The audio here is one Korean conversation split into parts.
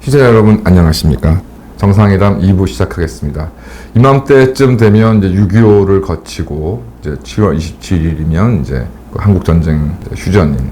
시청자 여러분 안녕하십니까? 정상회담 2부 시작하겠습니다. 이맘때쯤 되면 이제 6.25를 거치고 이제 7월 27일이면 이제 한국 전쟁 휴전인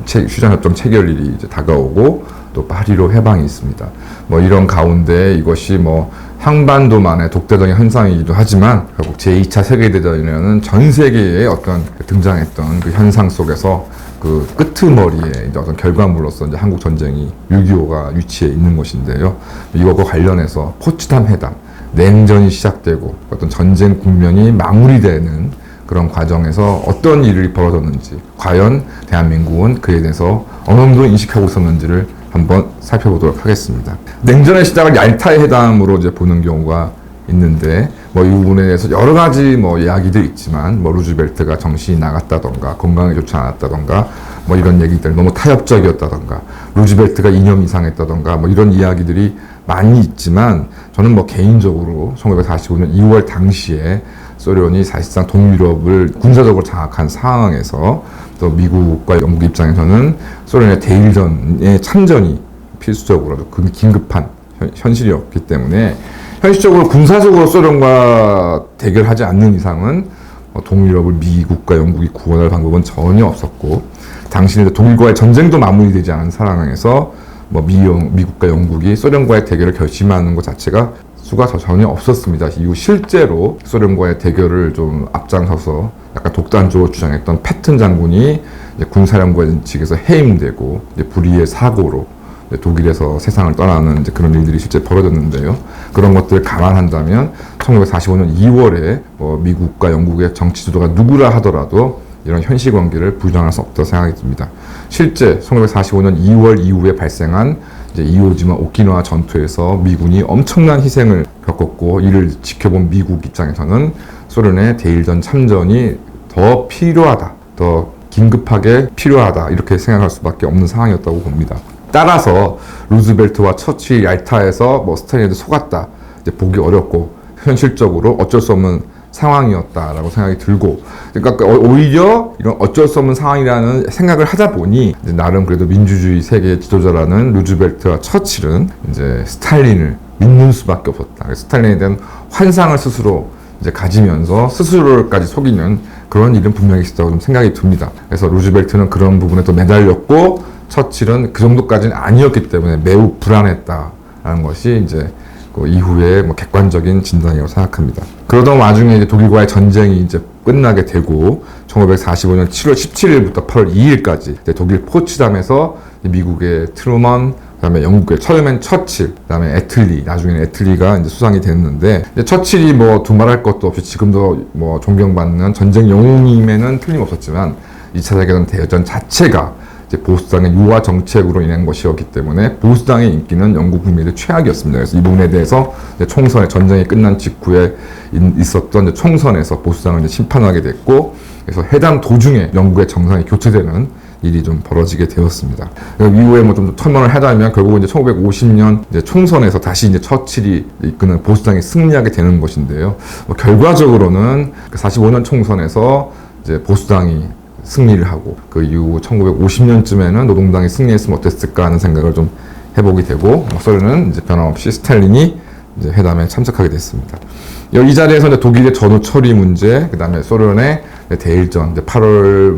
휴전협정 체결일이 이제 다가오고 또 파리로 해방이 있습니다. 뭐 이런 가운데 이것이 뭐 한반도만의 독자적인 현상이기도 하지만 결국 제2차 세계대전이라는 전 세계에 어떤 등장했던 그 현상 속에서 그 끄트머리에 이제 어떤 결과물로서 이제 한국 전쟁이 6.25가 위치해 있는 것인데요. 이것과 관련해서 포츠담 회담, 냉전이 시작되고 어떤 전쟁 국면이 마무리되는 그런 과정에서 어떤 일이 벌어졌는지, 과연 대한민국은 그에 대해서 어느 정도 인식하고 있었는지를 한번 살펴보도록 하겠습니다. 냉전의 시작을 얄타의 회담으로 이제 보는 경우가 있는데, 뭐 이 부분에 대해서 여러 가지 뭐 이야기들이 있지만, 뭐 루즈벨트가 정신이 나갔다던가, 건강이 좋지 않았다던가, 뭐 이런 얘기들, 너무 타협적이었다던가, 루즈벨트가 이념 이상했다던가, 뭐 이런 이야기들이 많이 있지만, 저는 뭐 개인적으로 1945년 2월 당시에 소련이 사실상 동유럽을 군사적으로 장악한 상황에서 또 미국과 영국 입장에서는 소련의 대일전의 참전이 필수적으로 긴급한 현실이었기 때문에 현실적으로 군사적으로 소련과 대결하지 않는 이상은 동유럽을 미국과 영국이 구원할 방법은 전혀 없었고, 당시에 독일과의 전쟁도 마무리되지 않은 상황에서 뭐 미국과 영국이 소련과의 대결을 결심하는 것 자체가 수가 전혀 없었습니다. 이후 실제로 소련과의 대결을 좀 앞장서서 약간 독단적으로 주장했던 패튼 장군이 군사령관 측에서 해임되고 불의의 사고로 독일에서 세상을 떠나는 그런 일들이 실제 벌어졌는데요. 그런 것들을 감안한다면 1945년 2월에 미국과 영국의 정치 지도가 누구라 하더라도 이런 현실 관계를 부정할 수 없다고 생각이 듭니다. 실제 1945년 2월 이후에 발생한 이오지마 오키나와 전투에서 미군이 엄청난 희생을 겪었고, 이를 지켜본 미국 입장에서는 소련의 대일전 참전이 더 필요하다, 더 긴급하게 필요하다, 이렇게 생각할 수밖에 없는 상황이었다고 봅니다. 따라서 루즈벨트와 처칠이 얄타에서 스탈린한테 속았다, 보기 어렵고 현실적으로 어쩔 수 없는 상황이었다라고 생각이 들고, 그러니까 오히려 이런 어쩔 수 없는 상황이라는 생각을 하다 보니 나름 그래도 민주주의 세계의 지도자라는 루즈벨트와 처칠은 이제 스탈린을 믿는 수밖에 없었다. 스탈린에 대한 환상을 스스로 이제 가지면서 스스로까지 속이는 그런 일은 분명히 있었다고 좀 생각이 듭니다. 그래서 루즈벨트는 그런 부분에 또 매달렸고, 처칠은 그 정도까지는 아니었기 때문에 매우 불안했다라는 것이 이제 그 이후에 객관적인 진단이라고 생각합니다. 그러던 와중에 이제 독일과의 전쟁이 이제 끝나게 되고 1945년 7월 17일부터 8월 2일까지 독일 포츠담에서 미국의 트루먼, 그다음에 영국의 처음엔 처칠, 그다음에 애틀리, 나중에는 애틀리가 이제 수상이 됐는데, 처칠이 두말할 것도 없이 지금도 존경받는 전쟁 영웅임에는 틀림없었지만 2차 세계대전 자체가 보수당의 유화 정책으로 인한 것이었기 때문에 보수당의 인기는 영국 국민의 최악이었습니다. 그래서 이 부분에 대해서 총선에, 전쟁이 끝난 직후에 있었던 총선에서 보수당을 심판하게 됐고, 그래서 회담 도중에 영국의 정상이 교체되는 일이 좀 벌어지게 되었습니다. 이후에 좀 설명을 하자면 결국은 1950년 총선에서 다시 처칠이 이끄는 보수당이 승리하게 되는 것인데요. 결과적으로는 45년 총선에서 보수당이 승리를 하고, 그 이후 1950년쯤에는 노동당이 승리했으면 어땠을까 하는 생각을 좀 해보게 되고, 소련은 변함없이 스탈린이 회담에 참석하게 됐습니다. 이 자리에서 독일의 전후 처리 문제, 그 다음에 소련의 대일전, 8월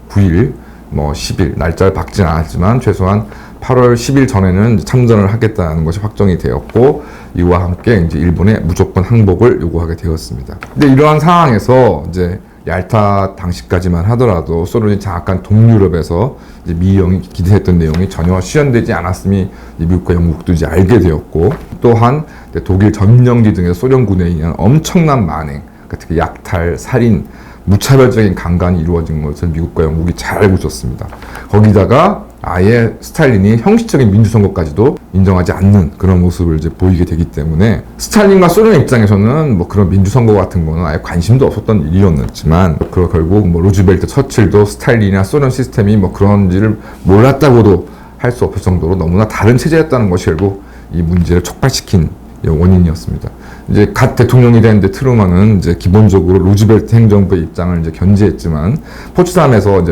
9일, 10일, 날짜를 박진 않았지만 최소한 8월 10일 전에는 참전을 하겠다는 것이 확정이 되었고, 이와 함께 일본의 무조건 항복을 요구하게 되었습니다. 근데 이러한 상황에서 얄타 당시까지만 하더라도 소련이 장악한 동유럽에서 미영이 기대했던 내용이 전혀 실현되지 않았음이 미국과 영국도 알게 되었고, 또한 독일 점령지 등에서 소련군에 의한 엄청난 만행, 특히 약탈, 살인, 무차별적인 강간이 이루어진 것을 미국과 영국이 잘 알고 있었습니다. 거기다가 아예 스탈린이 형식적인 민주선거까지도 인정하지 않는 그런 모습을 보이게 되기 때문에, 스탈린과 소련 입장에서는 그런 민주선거 같은 거는 아예 관심도 없었던 일이었지만, 결국 루즈벨트, 처칠도 스탈린이나 소련 시스템이 그런지를 몰랐다고도 할 수 없을 정도로 너무나 다른 체제였다는 것이 결국 이 문제를 촉발시킨 원인이었습니다. 갓 대통령이 된 트루먼은 기본적으로 루즈벨트 행정부의 입장을 견지했지만, 포츠담에서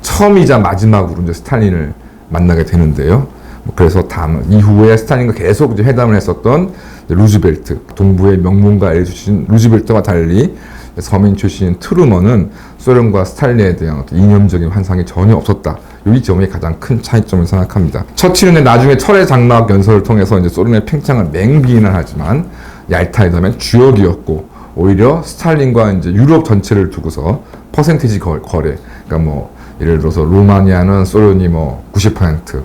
처음이자 마지막으로 스탈린을 만나게 되는데요. 그래서 이후에 스탈린과 계속 이제 회담을 했었던 루즈벨트, 동부의 명문가 출신 루즈벨트와 달리 서민 출신인 트루먼은 소련과 스탈린에 대한 어떤 이념적인 환상이 전혀 없었다. 이 점이 가장 큰 차이점을 생각합니다. 처칠은 나중에 철의 장막 연설을 통해서 이제 소련의 팽창을 맹비난하지만 얄타 회담의 주역이었고, 오히려 스탈린과 이제 유럽 전체를 두고서 퍼센티지 거래, 그러니까 뭐 예를 들어서 루마니아는 소련이 90%,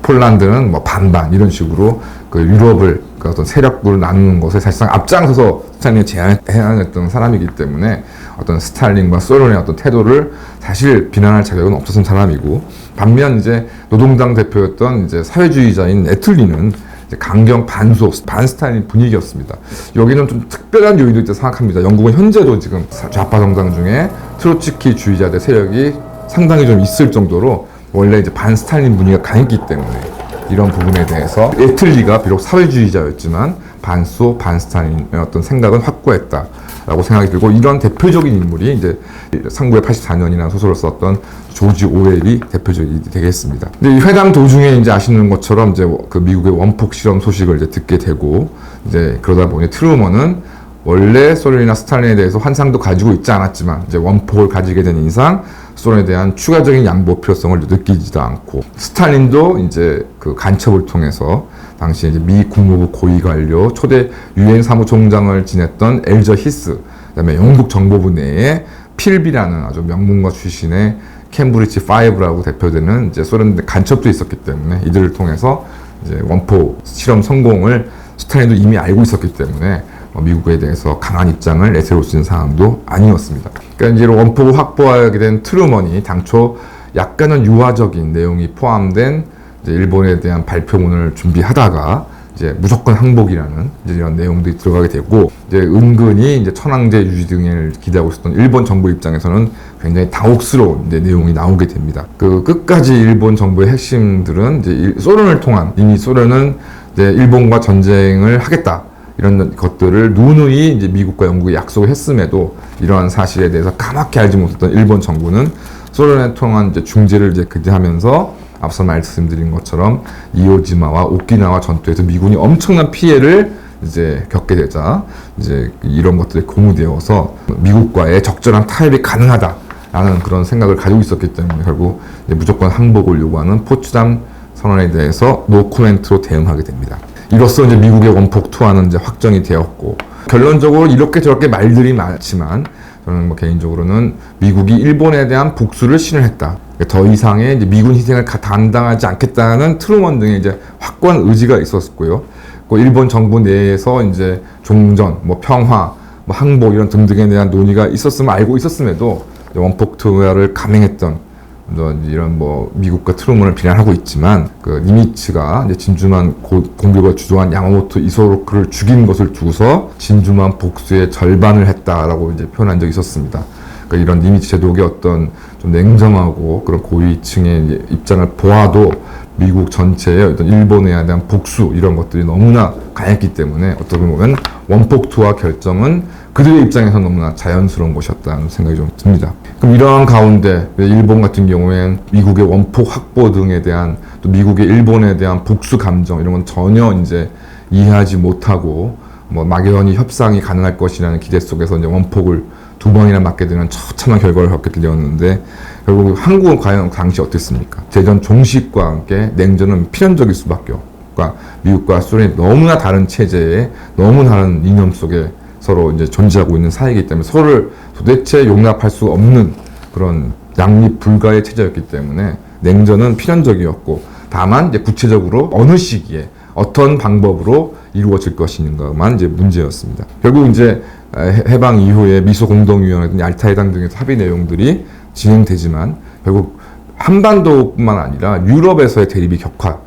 폴란드는 반반 이런 식으로 그 유럽을 그 어떤 세력을 나누는 것에 사실상 앞장서서 스탈린이 제안했던 사람이기 때문에 어떤 스탈린과 소련의 어떤 태도를 사실 비난할 자격은 없었던 사람이고, 반면 이제 노동당 대표였던 이제 사회주의자인 에틀리는 강경 반소, 반스탈린 분위기였습니다. 여기는 좀 특별한 요인도 있다고 생각합니다. 영국은 현재도 지금 좌파 정당 중에 트로츠키주의자들 세력이 상당히 좀 있을 정도로 원래 이제 반스탈린 분위기가 강했기 때문에 이런 부분에 대해서 에틀리가 비록 사회주의자였지만 반소, 반스탈린의 어떤 생각은 확고했다라고 생각이 들고, 이런 대표적인 인물이 이제 1984년이라는 소설을 썼던 조지 오웰이 대표적이 되겠습니다. 근데 이 회담 도중에 이제 아시는 것처럼 이제 그 미국의 원폭 실험 소식을 이제 듣게 되고, 이제 그러다 보니 트루먼은 원래 소련이나 스탈린에 대해서 환상도 가지고 있지 않았지만 이제 원폭을 가지게 된 이상 소련에 대한 추가적인 양보 필요성을 느끼지도 않고, 스탈린도 이제 그 간첩을 통해서 당시 이제 미 국무부 고위 관료 초대 유엔 사무총장을 지냈던 엘저 히스, 그다음에 영국 정보부 내에 필비라는 아주 명문가 출신의 캠브리지 5라고 대표되는 이제 소련 간첩도 있었기 때문에 이들을 통해서 이제 원폭 실험 성공을 스탈린도 이미 알고 있었기 때문에 미국에 대해서 강한 입장을 내세울 수 있는 상황도 아니었습니다. 그러니까 이제 원폭을 확보하게 된 트루먼이 당초 약간은 유화적인 내용이 포함된 이제 일본에 대한 발표문을 준비하다가 이제 무조건 항복이라는 이제 이런 내용들이 들어가게 되고, 이제 은근히 이제 천황제 유지 등을 기대하고 있었던 일본 정부 입장에서는 굉장히 당혹스러운 이제 내용이 나오게 됩니다. 그 끝까지 일본 정부의 핵심들은 이제 소련을 통한, 이미 소련은 이제 일본과 전쟁을 하겠다, 이런 것들을 누누이 이제 미국과 영국이 약속을 했음에도 이러한 사실에 대해서 까맣게 알지 못했던 일본 정부는 소련에 통한 이제 중재를 이제 기대하면서 앞서 말씀드린 것처럼 이오지마와 오키나와 전투에서 미군이 엄청난 피해를 이제 겪게 되자 이제 이런 것들이 고무되어서 미국과의 적절한 타협이 가능하다라는 그런 생각을 가지고 있었기 때문에 결국 이제 무조건 항복을 요구하는 포츠담 선언에 대해서 노코멘트로 대응하게 됩니다. 이로써 이제 미국의 원폭 투하는 이제 확정이 되었고, 결론적으로 이렇게 저렇게 말들이 많지만 저는 개인적으로는 미국이 일본에 대한 복수를 신을했다. 더 이상의 이제 미군 희생을 감당하지 않겠다는 트루먼 등의 이제 확고한 의지가 있었고요. 일본 정부 내에서 이제 종전, 평화, 항복 이런 등등에 대한 논의가 있었음을 알고 있었음에도 원폭 투하를 감행했던 이런 미국과 트루먼을 비난하고 있지만, 그 니미츠가 이제 진주만 공격을 주도한 야마모토 이소로크를 죽인 것을 두고서 진주만 복수의 절반을 했다라고 이제 표현한 적이 있었습니다. 그러니까 이런 니미츠 제독의 어떤 좀 냉정하고 그런 고위층의 입장을 보아도 미국 전체의 어떤 일본에 대한 복수 이런 것들이 너무나 강했기 때문에 어떻게 보면 원폭 투하 결정은 그들의 입장에서 너무나 자연스러운 것이었다는 생각이 좀 듭니다. 그럼 이러한 가운데 일본 같은 경우에는 미국의 원폭 확보 등에 대한, 또 미국의 일본에 대한 복수 감정 이런 건 전혀 이제 이해하지 못하고 막연히 협상이 가능할 것이라는 기대 속에서 이제 원폭을 2번이나 맞게 되는 처참한 결과를 겪게 되었는데, 결국 한국은 과연 당시 어땠습니까? 대전 종식과 함께 냉전은 필연적일 수밖에 없고, 그러니까 미국과 소련이 너무나 다른 체제에 너무 다른 이념 속에 서로 이제 존재하고 있는 사이이기 때문에 서로를 도대체 용납할 수 없는 그런 양립 불가의 체제였기 때문에 냉전은 필연적이었고, 다만 이제 구체적으로 어느 시기에 어떤 방법으로 이루어질 것인가만 이제 문제였습니다. 결국 이제 해방 이후에 미소 공동위원회, 얄타 회담 등에서 합의 내용들이 진행되지만 결국 한반도뿐만 아니라 유럽에서의 대립이 격화,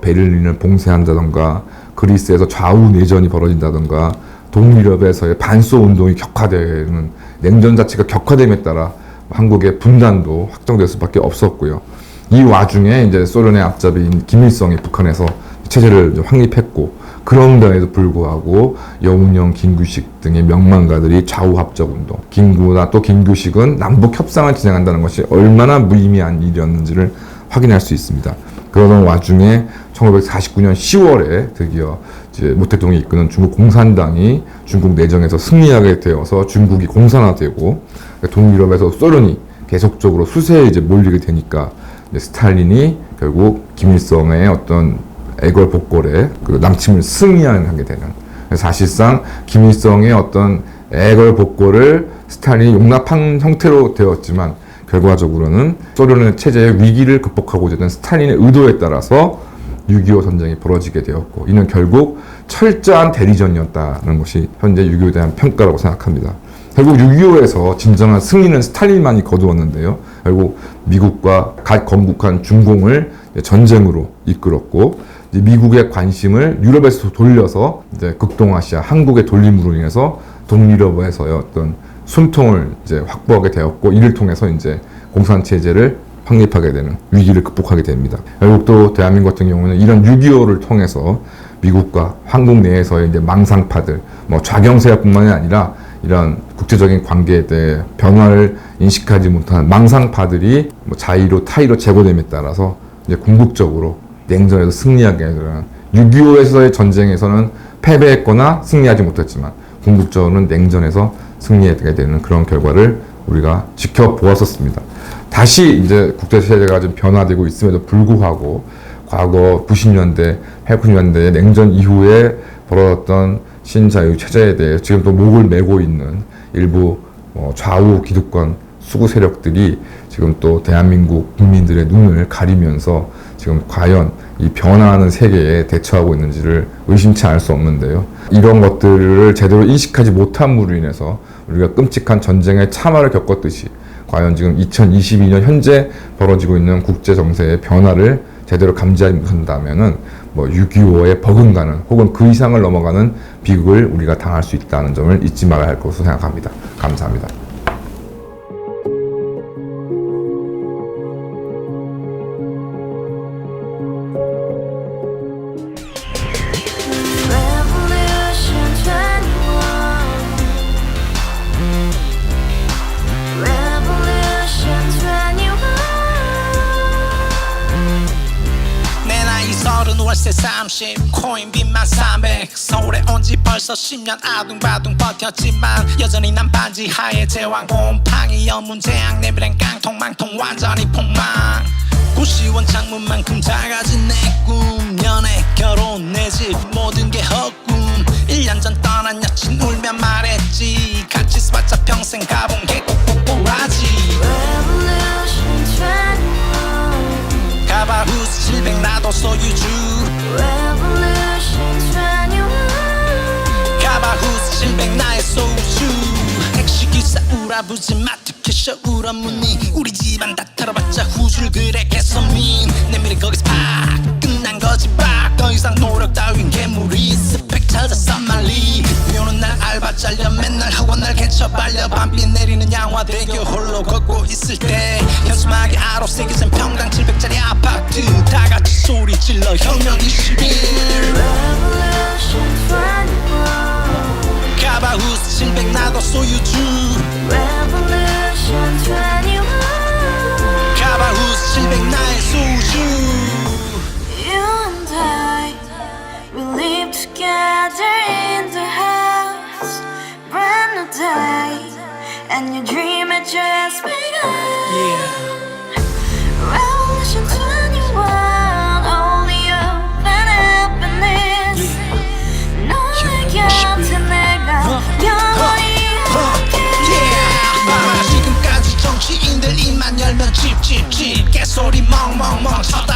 베를린을 봉쇄한다던가 그리스에서 좌우 내전이 벌어진다던가 동유럽에서의 반소 운동이 격화되는, 냉전 자체가 격화됨에 따라 한국의 분단도 확정될 수밖에 없었고요. 이 와중에 이제 소련의 앞잡이인 김일성이 북한에서 체제를 확립했고, 그런데도 불구하고 여운형, 김규식 등의 명망가들이 좌우합작 운동, 김구나 또 김규식은 남북 협상을 진행한다는 것이 얼마나 무의미한 일이었는지를 확인할 수 있습니다. 그러던 와중에 1949년 10월에 드디어 이제 모택동이 이끄는 중국 공산당이 중국 내정에서 승리하게 되어서 중국이 공산화되고 동유럽에서 소련이 계속적으로 수세에 이제 몰리게 되니까 이제 스탈린이 결국 김일성의 어떤 애걸복걸에 그 남침을 승리하게 되는, 사실상 김일성의 어떤 애걸복걸을 스탈린이 용납한 형태로 되었지만 결과적으로는 소련의 체제의 위기를 극복하고자 하는 스탈린의 의도에 따라서 6.25 전쟁이 벌어지게 되었고, 이는 결국 철저한 대리전이었다는 것이 현재 6.25에 대한 평가라고 생각합니다. 결국 6.25에서 진정한 승리는 스탈린만이 거두었는데요. 결국 미국과 갓 건국한 중공을 전쟁으로 이끌었고, 이제 미국의 관심을 유럽에서 돌려서 이제 극동아시아, 한국에 돌림으로 인해서 동유럽에서의 어떤 숨통을 이제 확보하게 되었고, 이를 통해서 이제 공산체제를 확립하게 되는, 위기를 극복하게 됩니다. 결국 또 대한민국 같은 경우는 이런 6.25를 통해서 미국과 한국 내에서의 이제 망상파들, 뭐 좌경세력뿐만이 아니라 이런 국제적인 관계에 대해 변화를 인식하지 못한 망상파들이 뭐 자의로 타의로 제거됨에 따라서 이제 궁극적으로 냉전에서 승리하게 되는, 6.25에서의 전쟁에서는 패배했거나 승리하지 못했지만 궁극적으로는 냉전에서 승리하게 되는 그런 결과를 우리가 지켜보았었습니다. 다시 이제 국제체제가 좀 변화되고 있음에도 불구하고 과거 90년대, 80년대 냉전 이후에 벌어졌던 신자유 체제에 대해 지금 또 목을 메고 있는 일부 좌우 기득권 수구 세력들이 지금 또 대한민국 국민들의 눈을 가리면서 지금 과연 이 변화하는 세계에 대처하고 있는지를 의심치 않을 수 없는데요. 이런 것들을 제대로 인식하지 못함으로 인해서 우리가 끔찍한 전쟁의 참화를 겪었듯이 과연 지금 2022년 현재 벌어지고 있는 국제 정세의 변화를 제대로 감지하지 못한다면은 뭐 6.25에 버금가는 혹은 그 이상을 넘어가는 비극을 우리가 당할 수 있다는 점을 잊지 말아야 할 것으로 생각합니다. 감사합니다. 월세 30 코인빚만 300 서울에 온지 벌써 10년 아둥바둥 버텼지만 여전히 난 반지 하에 제왕 곰팡이 연문제약 내비랑 깡통망통 완전히 폭망 고시원 창문만큼 작아진 내 꿈 연애 결혼 내 집 모든 게 헛꿈 1년 전 떠난 여친 울며 말했지 같이 써봤자 평생 가본 게 꼭꼭꼭라지 가바후스 700 나도 소유주 가바후스 700 나의 소주 택시기사 우라부지 마트 캐셔 울어무니 우리 집안 다 털어봤자 후줄 그래 개선민 내밀은 거기서 팍 끝난 거지 팍 더 이상 노력 따윈 괴물이 스펙 찾아서 말리 비오는 날 알바 잘려 맨날 학원 날 개쳐 발려 밤비 내리는 양화대교 홀로 걷고 있을 때 현수막에 아로 새겨진 평당 700짜리 아파트 다같이 소리 질러 혁명 21 가바후스 700 나도 소유주 가바후스 700 나의 소주 We live together in the house, brand new day, and your dream had just begun. Revolution 21, only open happiness. 너의 곁에 내가 영원히 함께. 지금까지 정치인들 입만 열면 찝찝찝 개소리 멍멍멍 쳐다